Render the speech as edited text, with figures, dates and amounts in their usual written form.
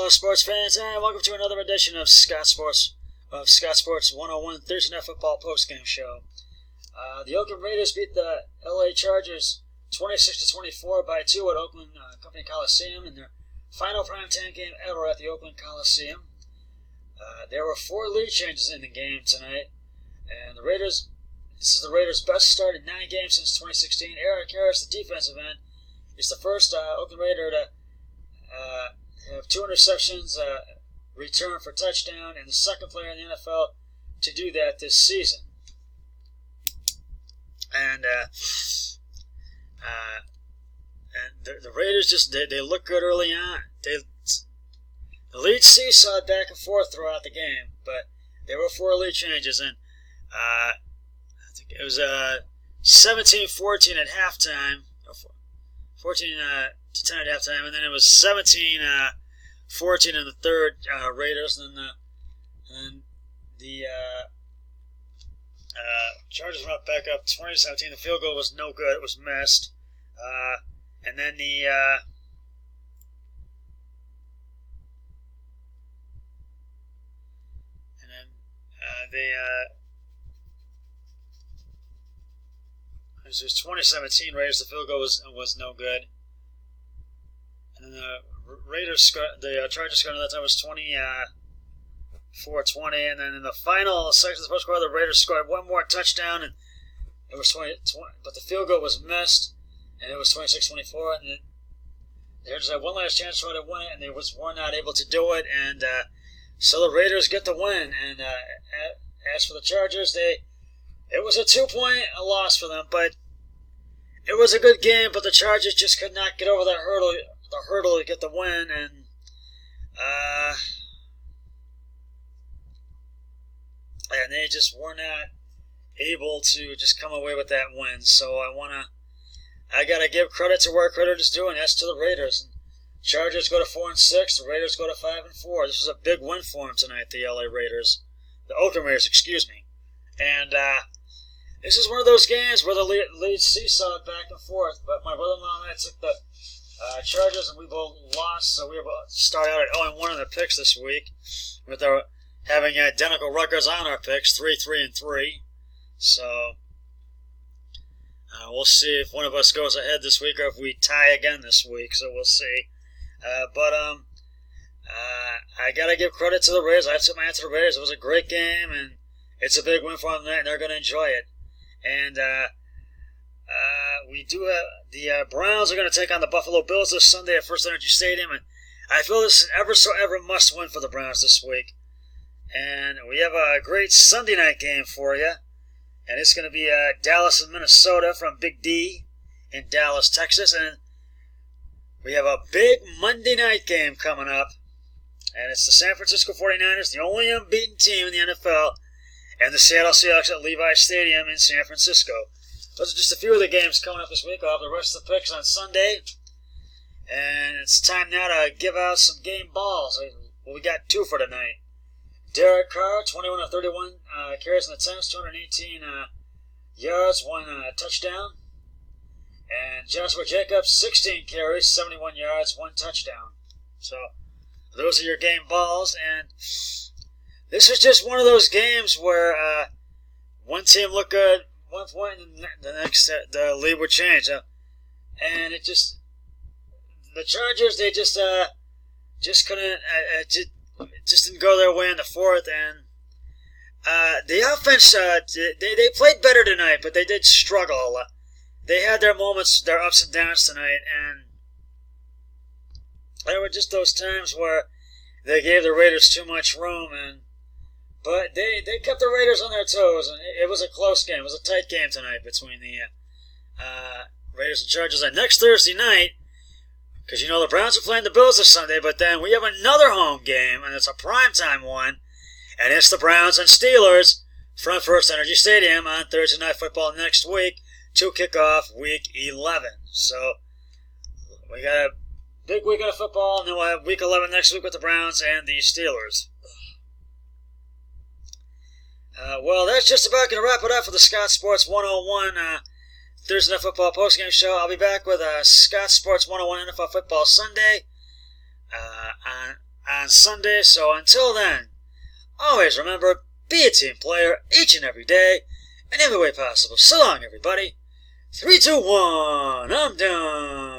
Hello, sports fans, and welcome to another edition of Scott Sports 101 Thursday Night Football postgame show. The Oakland Raiders beat the LA Chargers 26-24 by 2 at Oakland Company Coliseum in their final primetime game ever at the Oakland Coliseum. There were 4 lead changes in the game tonight, and this is the Raiders' best start in 9 games since 2016. Eric Harris, the defensive end, is the first Oakland Raider to have 2 interceptions returned for touchdown, and the second player in the NFL to do that this season. And the Raiders just they look good early on. The lead seesawed back and forth throughout the game, but there were 4 lead changes, and I think it was 17-14 at halftime, 14-10 at halftime, and then it was 17-14 in the third, Raiders, and then the Chargers went back up 20-17. The field goal was no good; it was missed, and then it was 2017 Raiders. The field goal was no good. And then the Chargers scored at that time was 24-20, and then in the final section of the first quarter, the Raiders scored 1 more touchdown, and it was 20, but the field goal was missed, and it was 26-24, and they just had one last chance to try to win it, and they were not able to do it, and so the Raiders get the win. And as for the Chargers, it was a 2-point loss for them, but it was a good game, but the Chargers just could not get over that hurdle to get the win, and they just were not able to just come away with that win. So I gotta give credit to where credit is due, and that's to the Raiders. And Chargers go to 4-6, the Raiders go to 5-4. This was a big win for them tonight, the Oakland Raiders, excuse me. And this is one of those games where the lead seesawed back and forth, but my brother-in-law and I took the Chargers, and we both lost, so we were about to start out at 0-1 in the picks this week, with having identical records on our picks, 3-3-3. So we'll see if one of us goes ahead this week or if we tie again this week. So we'll see. But I gotta give credit to the Raiders. I have to my answer to the Raiders. It was a great game, and it's a big win for them tonight, and they're gonna enjoy it. And we do have the Browns are going to take on the Buffalo Bills this Sunday at First Energy Stadium, and I feel this is ever must win for the Browns this week. And we have a great Sunday night game for you, and it's going to be Dallas and Minnesota from Big D in Dallas, Texas, and we have a big Monday night game coming up, and it's the San Francisco 49ers, the only unbeaten team in the NFL, and the Seattle Seahawks at Levi Stadium in San Francisco. Those are just a few of the games coming up this week. I'll have the rest of the picks on Sunday. And it's time now to give out some game balls. Well, we got 2 for tonight. Derek Carr, 21 of 31 carries and attempts, 218 yards, 1 touchdown. And Joshua Jacobs, 16 carries, 71 yards, 1 touchdown. So those are your game balls. And this is just one of those games where one team looked good 1 point, and the next the lead would change. And it just the Chargers, they just couldn't just didn't go their way in the fourth, and the offense they played better tonight, but they did struggle a lot. They had their moments, their ups and downs tonight, and there were just those times where they gave the Raiders too much room, but they kept the Raiders on their toes, and it was a close game. It was a tight game tonight between the Raiders and Chargers. And next Thursday night, because the Browns are playing the Bills this Sunday, but then we have another home game, and it's a primetime one, and it's the Browns and Steelers from First Energy Stadium on Thursday Night Football next week to kick off Week 11. So we got a big weekend of football, and then we'll have Week 11 next week with the Browns and the Steelers. Well, that's just about going to wrap it up for the Scott Sports 101 Thursday Night Football postgame show. I'll be back with Scott Sports 101 NFL Football Sunday on on Sunday, so until then, always remember, be a team player each and every day, in every way possible. So long, everybody. 3, 2, 1, I'm done.